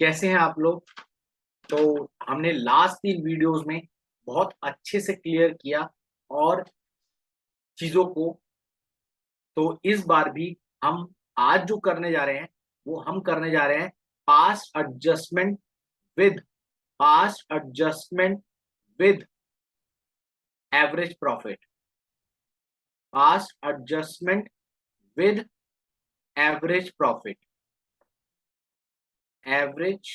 कैसे हैं आप लोग। तो हमने लास्ट 3 वीडियोस में बहुत अच्छे से क्लियर किया और चीजों को। तो इस बार भी हम आज जो करने जा रहे हैं वो हम करने जा रहे हैं past adjustment with past adjustment with average profit. Past adjustment with average profit. Average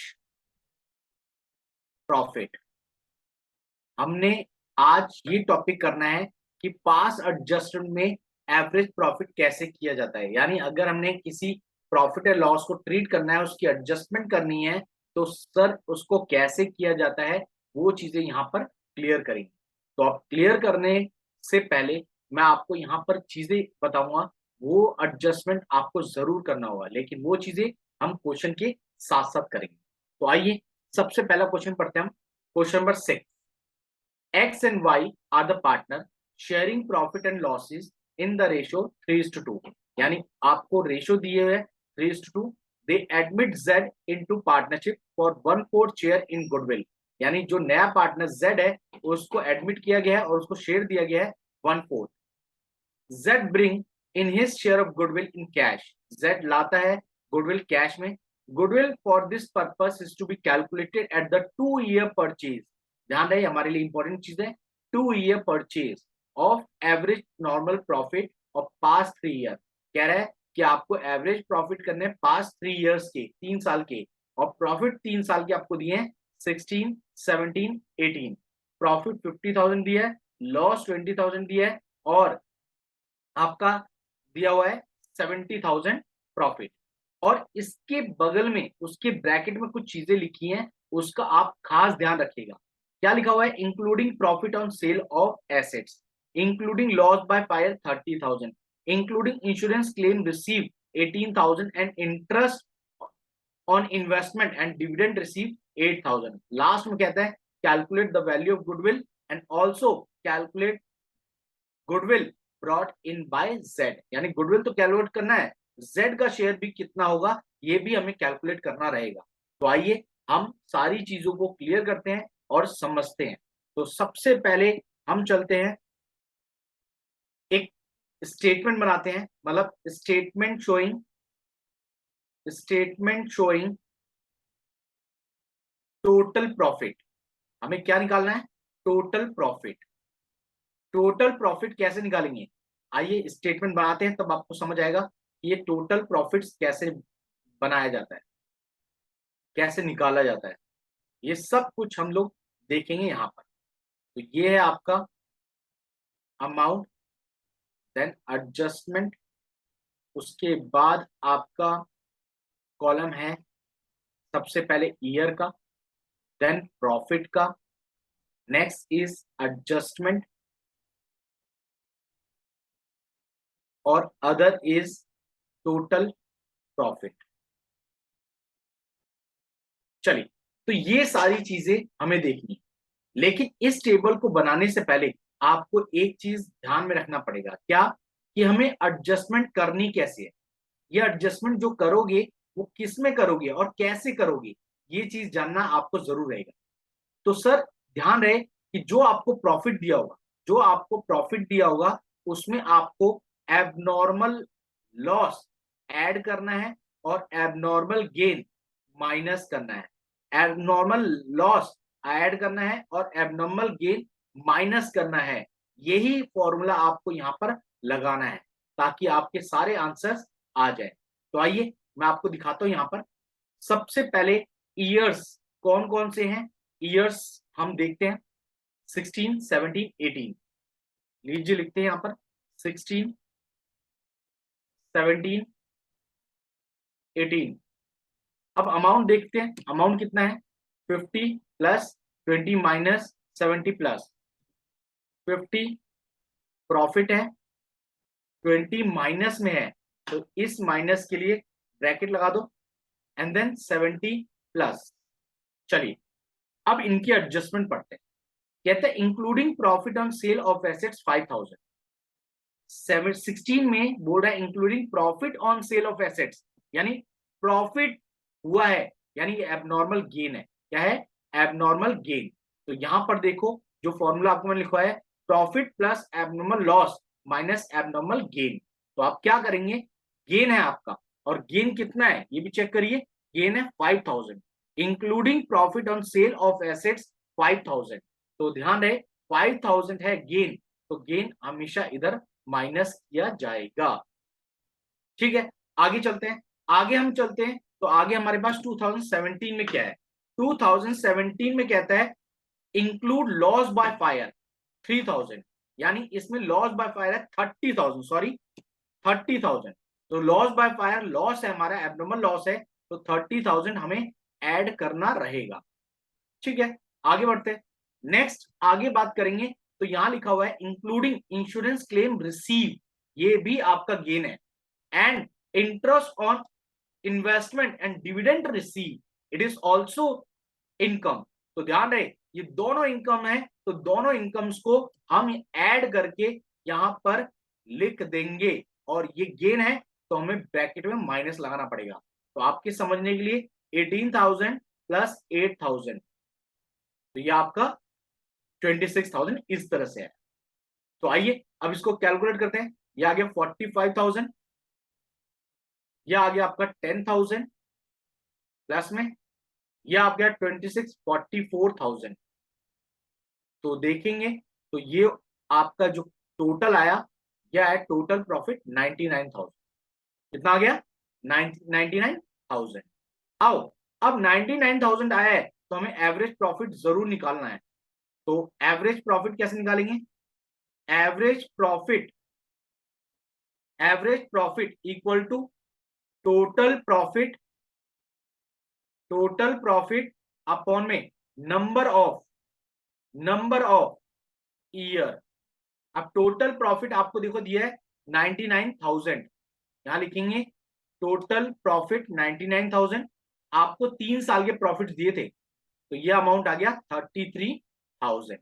profit हमने आज ये टॉपिक करना है कि पास एडजस्टमेंट में एवरेज प्रॉफिट कैसे किया जाता है। यानी अगर हमने किसी प्रॉफिट या लॉस को ट्रीट करना है, उसकी एडजस्टमेंट करनी है, तो सर उसको कैसे किया जाता है वो चीजें यहाँ पर क्लियर करेंगे। तो आप क्लियर करने से पहले मैं आपको यहाँ पर चीजें बताऊंगा, वो एडजस्टमेंट आपको जरूर करना होगा, लेकिन वो चीजें हम क्वेश्चन के साथ साथ करेंगे। तो आइए सबसे पहला क्वेश्चन पढ़ते हैं हम। Question number 6, X and Y are the partner sharing profit and losses in the ratio 3:2। यानी आपको रेशियो दिए हुए 3:2। दे admit Z into partnership for 1/4 share in goodwill। यानी जो नया पार्टनर Z है उसको एडमिट किया गया है और उसको शेयर दिया गया है 1/4। Z bring in his share of goodwill in cash। Z लाता है गुडविल कैश में। Goodwill for this purpose is to be calculated at the 2-year purchase. ध्यान रहे हमारे लिए इंपॉर्टेंट चीज है 2-year purchase of average normal profit of past 3 year. कह रहा है कि आपको एवरेज प्रॉफिट करने पास्ट 3 ईयर्स के, 3 साल के, और प्रॉफिट 3 साल के आपको दिए हैं 16, 17, 18। प्रॉफिट 50,000 दिया है, लॉस 20,000 दिया है, और आपका दिया हुआ है 70,000 प्रॉफिट। और इसके बगल में उसके ब्रैकेट में कुछ चीजें लिखी हैं, उसका आप खास ध्यान रखिएगा। क्या लिखा हुआ है? Including profit on sale of assets, including loss by fire 30,000, including insurance claim receive 18,000 and interest on investment and dividend receive 8,000। Last में कहता है calculate the value of goodwill and also calculate goodwill brought in by Z. यानी goodwill तो calculate करना है, Z का share भी कितना होगा ये भी हमें कैलकुलेट करना रहेगा। तो आइए हम सारी चीजों को क्लियर करते हैं और समझते हैं। तो सबसे पहले हम चलते हैं, एक स्टेटमेंट बनाते हैं, मतलब स्टेटमेंट शोइंग टोटल प्रॉफिट। हमें क्या निकालना है? Total profit. टोटल प्रॉफिट कैसे निकालेंगे? आइए स्टेटमेंट बनाते हैं, तब आपको समझ आएगा कि ये टोटल प्रॉफिट कैसे बनाया जाता है, कैसे निकाला जाता है। ये सब कुछ हम लोग देखेंगे यहाँ पर। तो ये है आपका अमाउंट, देन एडजस्टमेंट, उसके बाद आपका कॉलम है सबसे पहले ईयर का, देन प्रॉफिट का, नेक्स्ट इज एडजस्टमेंट, और अदर इज टोटल प्रॉफिट। चलिए, तो ये सारी चीजें हमें देखनी, लेकिन इस टेबल को बनाने से पहले आपको एक चीज ध्यान में रखना पड़ेगा। क्या? कि हमें एडजस्टमेंट करनी कैसे है। ये एडजस्टमेंट जो करोगे वो किस में करोगे और कैसे करोगे, ये चीज जानना आपको जरूर रहेगा। तो सर ध्यान रहे कि जो आपको प्रॉफिट दिया होगा, उसमें आपको एबनॉर्मल लॉस ऐड करना है और एबनॉर्मल गेन माइनस करना है। एबनॉर्मल लॉस ऐड करना है और एबनॉर्मल गेन माइनस करना है। यही फॉर्मूला आपको यहाँ पर लगाना है ताकि आपके सारे आंसर्स आ जाए। तो आइए मैं आपको दिखाता हूं यहाँ पर। सबसे पहले ईयर्स कौन कौन से हैं, ईयर्स हम देखते हैं। 16, 17, 18 लीजिए, लिखते हैं यहाँ पर 16, 17, 18। अब अमाउंट देखते हैं, अमाउंट कितना है? 50 प्लस 20 माइनस 70 प्लस 50 प्रॉफिट है, 20 माइनस में है, तो इस माइनस के लिए ब्रैकेट लगा दो, एंड देन 70 प्लस। चलिए अब इनकी एडजस्टमेंट पढ़ते हैं। कहते हैं including profit on sale of assets 5,000। 16 में बोल रहा है including profit on sale of assets, यानी प्रॉफिट हुआ है यानी ये एबनॉर्मल गेन है। क्या है? Abnormal gain. तो यहां पर देखो जो फॉर्मूला आपको मैंने लिखवाया है, profit plus abnormal loss minus abnormal gain. तो आप क्या करेंगे, गेन है आपका, और गेन कितना है ये भी चेक करिए। गेन है 5000 including profit on sale of assets 5000। तो ध्यान रहे 5000 है गेन, तो गेन हमेशा इधर माइनस किया जाएगा। ठीक है, आगे चलते हैं। आगे हम चलते हैं तो आगे हमारे पास 2017 में क्या है, 2017 में कहता है इंक्लूड लॉस बाय फायर 3000, यानी इसमें लॉस बाय फायर है 30,000, सॉरी 30,000। तो लॉस बाय फायर लॉस है हमारा, एबनॉर्मल लॉस है, तो 30,000 हमें ऐड करना रहेगा। ठीक है, आगे बढ़ते हैं। नेक्स्ट आगे बात करेंगे तो यहां लिखा हुआ है इंक्लूडिंग इंश्योरेंस क्लेम रिसीव, ये भी आपका गेन है, and interest on investment and dividend receive, it is also income. तो ध्यान रहे ये दोनों इनकम है, तो दोनों इनकम्स को हम ऐड करके यहां पर लिख देंगे, और ये गेन है तो हमें ब्रैकेट में माइनस लगाना पड़ेगा। तो आपके समझने के लिए 18,000 प्लस 8,000, तो ये आपका 26,000 इस तरह से है। तो आइए अब इसको कैलकुलेट करते हैं। ये आ गया 45,000, ये आ गया आपका 10,000 प्लस में, ये आ गया 44,000। तो देखेंगे तो ये आपका जो टोटल आया, यह है टोटल प्रॉफिट 99,000। कितना आ गया? 99,000। आओ, अब 99,000 आया है तो हमें एवरेज प्रॉफिट जरूर निकालना है। तो एवरेज प्रॉफिट कैसे निकालेंगे? Average profit, average profit equal to total profit, total profit upon में नंबर ऑफ ईयर। अब टोटल प्रॉफिट आपको देखो दिया है 99,000, यहां लिखेंगे टोटल प्रॉफिट 99,000। आपको 3 साल के प्रॉफिट दिए थे, तो ये अमाउंट आ गया 33,000।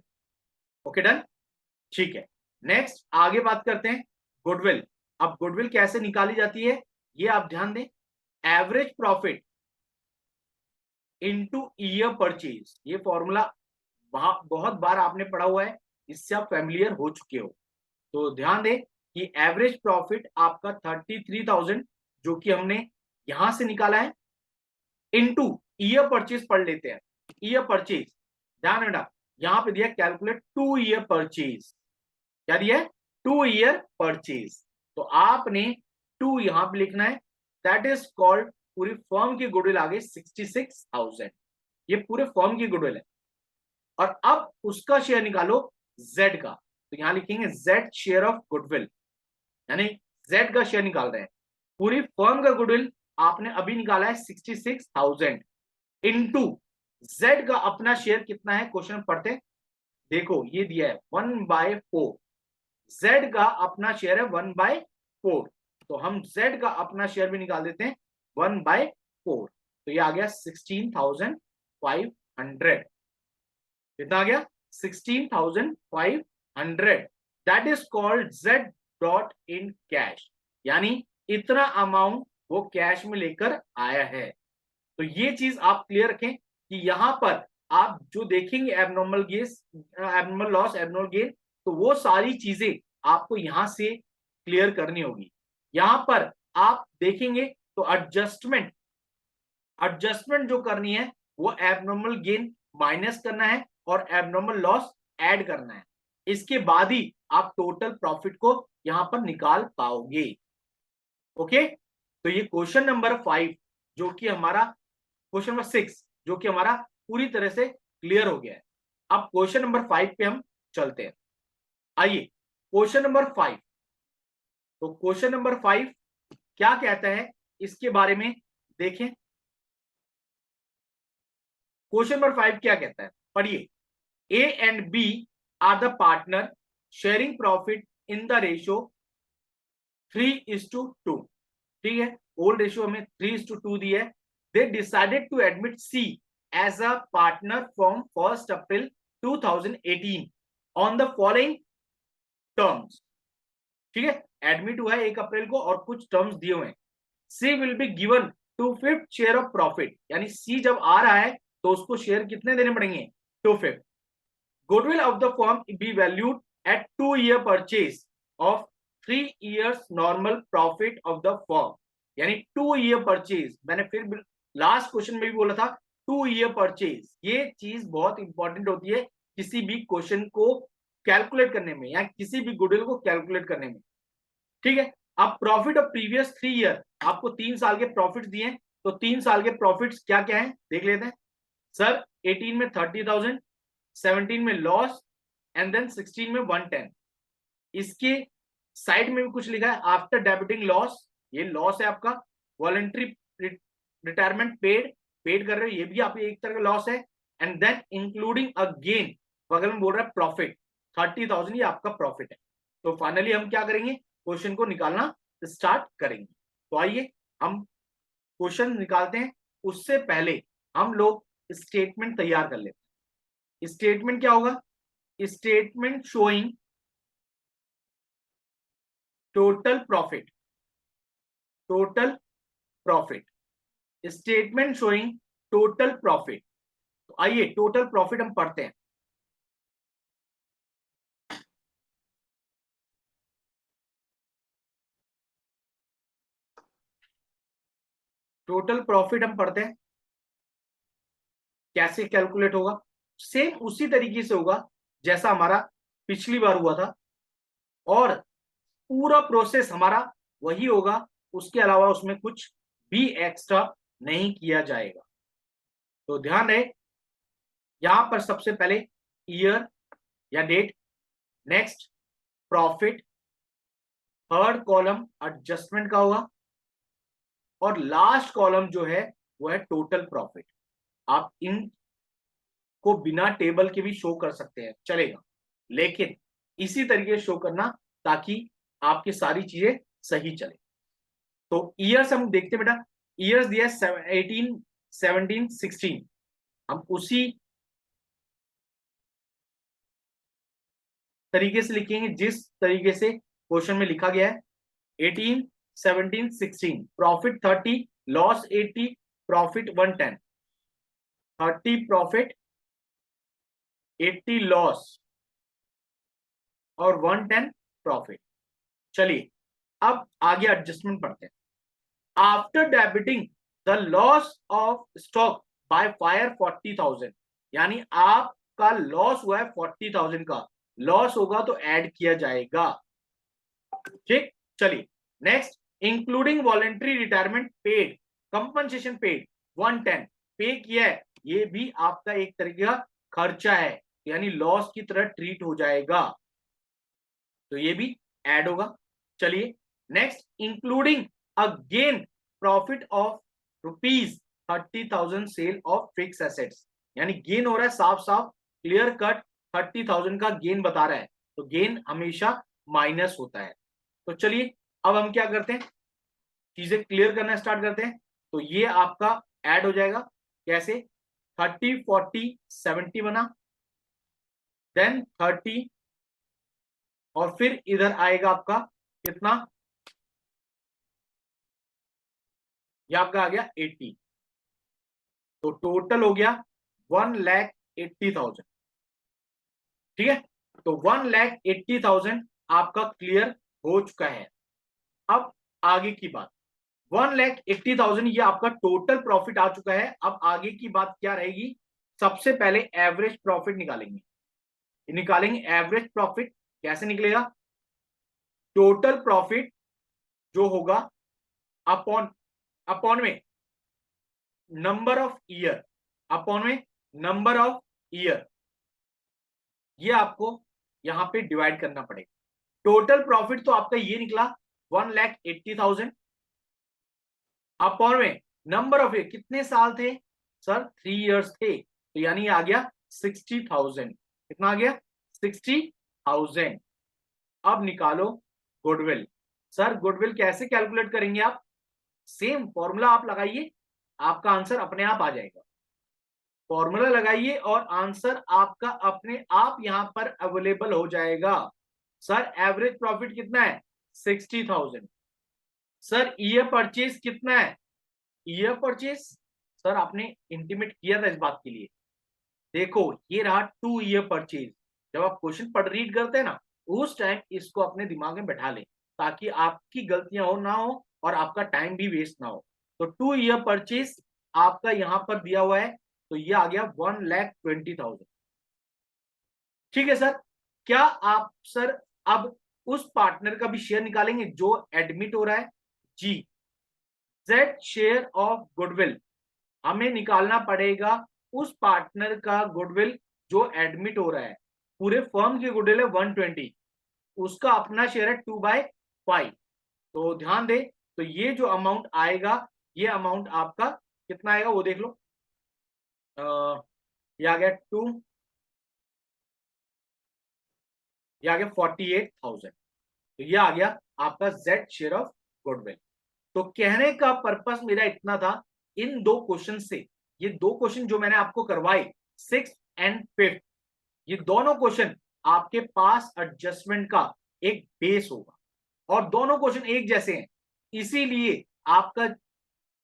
ओके डन, ठीक है। नेक्स्ट आगे बात करते हैं गुडविल। अब गुडविल कैसे निकाली जाती है ये आप ध्यान दें। Average profit into year purchase, ये फॉर्मूला बहुत बार आपने पढ़ा हुआ है, इससे आप फेमिलियर हो चुके हो। तो ध्यान दें कि एवरेज प्रॉफिट आपका 33,000 जो कि हमने यहां से निकाला है, इनटू ईयर परचेज पढ़ लेते हैं। ईयर परचेज ध्यान रखना, यहां पे दिया कैलकुलेट 2 ईयर परचेज। क्या दिया है? 2 ईयर परचेज। तो आपने 2 यहां पे लिखना है, दैट इज कॉल्ड, पूरी फर्म की गुडविल आ गई 66,000। ये पूरे फर्म की गुडविल है। और अब उसका शेयर निकालो जेड का, तो यहां लिखेंगे जेड शेयर ऑफ गुडविल, यानी जेड का शेयर निकाल रहे हैं। पूरी फर्म का गुडविल आपने अभी निकाला है 66,000 इनटू जेड का अपना शेयर कितना है, क्वेश्चन पढ़ते। देखो ये दिया है 1/4, जेड का अपना शेयर है 1/4, तो हम जेड का अपना शेयर भी निकाल देते हैं 1/4। तो ये आ गया 16,500। कितना आ गया? 16,500। That is called Z dot in cash, यानी इतना अमाउंट वो कैश में लेकर आया है। तो ये चीज आप क्लियर रखें कि यहां पर आप जो देखेंगे abnormal gains, abnormal loss, abnormal gain, तो वो सारी चीजें आपको यहां से क्लियर करनी होगी। यहां पर आप देखेंगे तो एडजस्टमेंट, एडजस्टमेंट जो करनी है वो एबनॉर्मल गेन माइनस करना है और एबनॉर्मल लॉस ऐड करना है। इसके बाद ही आप टोटल प्रॉफिट को यहां पर निकाल पाओगे। ओके, तो ये क्वेश्चन नंबर 5 जो कि हमारा, क्वेश्चन नंबर 6 जो कि हमारा पूरी तरह से क्लियर हो गया है। अब क्वेश्चन नंबर 5 पे हम चलते हैं। आइए क्वेश्चन नंबर 5, तो क्वेश्चन नंबर 5 क्या कहता है इसके बारे में देखें। क्वेश्चन नंबर 5 क्या कहता है, पढ़िए। A and B are the partner sharing profit in the ratio 3:2। ठीक है, ओल्ड रेशियो हमें 3:2 दी है। They decided to admit C as a partner from 1 April 2018 on the following terms. ठीक है, एडमिट हुआ है 1 अप्रैल को और कुछ टर्म्स दिए हुए हैं। C will be given 2/5 share of profit, यानी सी जब आ रहा है तो उसको शेयर कितने देने पड़ेंगे, 2/5। Goodwill of the firm be valued at 2 year purchase of 3 years normal profit of the firm, यानी 2 year परचेज। मैंने फिर लास्ट क्वेश्चन में भी बोला था 2 year परचेज, ये चीज बहुत इंपॉर्टेंट होती है किसी भी क्वेश्चन को कैलकुलेट करने में या किसी भी गुडविल को कैलकुलेट करने में। ठीक है, अब प्रॉफिट ऑफ प्रीवियस 3 year, आपको 3 साल के प्रॉफिट दिए, तो 3 साल के प्रॉफिट्स क्या क्या है देख लेते हैं। सर 18 में 30,000, 17 में लॉस, एंड देन 16 में 110। इसके साइड में भी कुछ लिखा है आफ्टर डेबिटिंग लॉस, ये लॉस है आपका। वॉलंटरी रिटायरमेंट पेड कर रहे हो, ये भी आप एक तरह का लॉस है। And then including a gain, बगल में बोल रहा है प्रॉफिट 30,000, ये आपका प्रॉफिट है। तो फाइनली हम क्या करेंगे, क्वेश्चन को निकालना स्टार्ट करेंगे। तो आइए हम क्वेश्चन निकालते हैं, उससे पहले हम लोग स्टेटमेंट तैयार कर लेते हैं। स्टेटमेंट क्या होगा, statement showing total profit, total profit, statement showing total profit. तो आइए टोटल प्रॉफिट हम पढ़ते हैं। टोटल प्रॉफिट हम पढ़ते हैं, कैसे कैलकुलेट होगा, सेम उसी तरीके से होगा जैसा हमारा पिछली बार हुआ था, और पूरा प्रोसेस हमारा वही होगा, उसके अलावा उसमें कुछ भी एक्स्ट्रा नहीं किया जाएगा। तो ध्यान रहे, यहां पर सबसे पहले ईयर या date, next profit, third column adjustment का होगा, और लास्ट कॉलम जो है वो है टोटल प्रॉफिट। आप इन को बिना टेबल के भी शो कर सकते हैं, चलेगा, लेकिन इसी तरीके से शो करना ताकि आपकी सारी चीजें सही चले। तो ईयर्स हम देखते हैं बेटा, ईयर्स दिया 18, 17, 16, हम उसी तरीके से लिखेंगे जिस तरीके से क्वेश्चन में लिखा गया है। 18, 17, 16, profit 30, loss 80, profit 110, 30 profit, 80 loss और 110 प्रॉफिट। चलिए अब आगे एडजस्टमेंट पढ़ते हैं। After debiting the loss of stock by fire 40,000, यानी आपका लॉस हुआ है 40,000 का, लॉस होगा तो ऐड किया जाएगा। ठीक, चलिए next, including voluntary retirement paid, compensation paid 110 पे किया है, ये भी आपका एक तरीके का खर्चा है, यानी लॉस की तरह ट्रीट हो जाएगा, तो ये भी ऐड होगा। चलिए next, including again profit of ₹30,000 sale of fixed assets, यानी गेन हो रहा है, साफ साफ क्लियर कट 30,000 का गेन बता रहा है, तो गेन हमेशा माइनस होता है। तो चलिए अब हम क्या करते हैं, चीजें क्लियर करना स्टार्ट करते हैं। तो ये आपका ऐड हो जाएगा, कैसे, 30, 40, 70 बना, देन 30, और फिर इधर आएगा आपका कितना, ये आपका आ गया 80, तो टोटल हो गया 1,80,000। ठीक है, तो 1,80,000 आपका क्लियर हो चुका है। अब आगे की बात, 1,80,000 ये आपका टोटल प्रॉफिट आ चुका है। अब आगे की बात क्या रहेगी, सबसे पहले एवरेज प्रॉफिट निकालेंगे। एवरेज प्रॉफिट कैसे निकलेगा, टोटल प्रॉफिट जो होगा अपॉन, अपॉन में नंबर ऑफ ईयर, अपॉन में नंबर ऑफ ईयर, ये आपको यहां पे डिवाइड करना पड़ेगा। टोटल प्रॉफिट तो आपका ये निकला 1,80,000, अपॉन में नंबर ऑफ ईयर, कितने साल थे सर, 3 years थे, तो यानी आ गया 60,000। कितना आ गया, 60,000। अब निकालो गुडविल। सर गुडविल कैसे कैलकुलेट करेंगे आप, सेम फॉर्मूला आप लगाइए, आपका आंसर अपने आप आ जाएगा। फॉर्मूला लगाइए और आंसर आपका अपने आप यहां पर अवेलेबल हो जाएगा। सर एवरेज प्रॉफिट कितना है, 60,000। सर ईयर परचेज कितना है, ईयर परचेज, सर आपने इंटीमेट किया था इस बात के लिए। देखो ये रहा 2 ईयर परचेज। जब आप क्वेश्चन पढ़ रीड करते हैं ना, उस टाइम इसको अपने दिमाग में बैठा लें, ताकि आपकी गलतियां हो ना हो और आपका टाइम भी वेस्ट ना हो। तो 2 ईयर परचेज आपका यहां पर दिया हुआ है, तो ये आ गया 1,20,000। ठीक है सर। क्या आप सर अब उस पार्टनर का भी शेयर निकालेंगे जो एडमिट हो रहा है? जी, जेड शेयर ऑफ गुडविल, हमें निकालना पड़ेगा उस पार्टनर का गुडविल जो एडमिट हो रहा है। पूरे फर्म की गुडविल है 120, उसका अपना शेयर है 2/5। तो ध्यान दे, तो ये जो अमाउंट आएगा, ये अमाउंट आपका कितना आएगा वो देख लो। ये आ गया 2, ये आ गया 48,000। तो ये आ गया आपका जेड शेयर ऑफ गुडविल। तो कहने का पर्पस मेरा इतना था, इन दो क्वेश्चन से, ये दो क्वेश्चन जो मैंने आपको करवाए 6th एंड 5th, ये दोनों क्वेश्चन आपके पास एडजस्टमेंट का एक बेस होगा, और दोनों क्वेश्चन एक जैसे हैं, इसीलिए आपका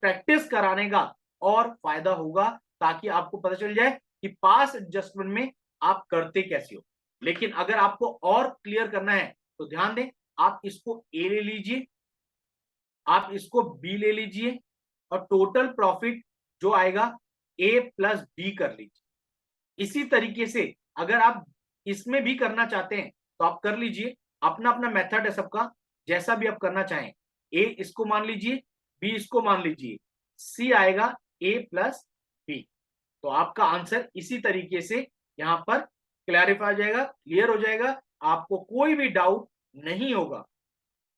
प्रैक्टिस कराने का और फायदा होगा, ताकि आपको पता चल जाए कि पास एडजस्टमेंट में आप करते कैसे हो। लेकिन अगर आपको और क्लियर करना है तो ध्यान दें, आप इसको ए ले लीजिए, आप इसको बी ले लीजिए, और टोटल प्रॉफिट जो आएगा ए प्लस बी कर लीजिए। इसी तरीके से अगर आप इसमें भी करना चाहते हैं तो आप कर लीजिए, अपना अपना मेथड है सबका, जैसा भी आप करना चाहें। ए इसको मान लीजिए, बी इसको मान लीजिए, सी आएगा ए प्लस बी। तो आपका आंसर इसी तरीके से यहां पर क्लैरिफाई हो जाएगा, क्लियर हो जाएगा, आपको कोई भी डाउट नहीं होगा।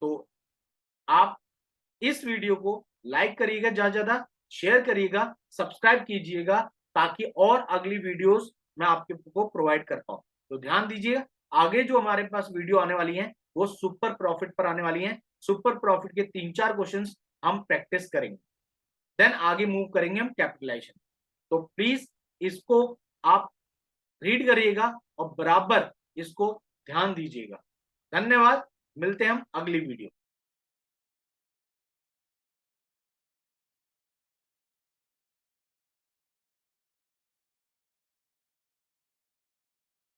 तो आप इस वीडियो को लाइक करिएगा, ज्यादा ज्यादा शेयर करिएगा, सब्सक्राइब कीजिएगा, ताकि और अगली वीडियोस मैं आपके को प्रोवाइड कर पाऊं। तो ध्यान दीजिएगा, आगे जो हमारे पास वीडियो आने वाली है वो सुपर प्रॉफिट पर आने वाली है। सुपर प्रॉफिट के 3-4 क्वेश्चंस हम प्रैक्टिस करेंगे, देन आगे मूव करेंगे हम कैपिटलाइजेशन। तो प्लीज इसको आप रीड करिएगा और बराबर इसको ध्यान दीजिएगा। धन्यवाद, मिलते हैं हम अगली वीडियो।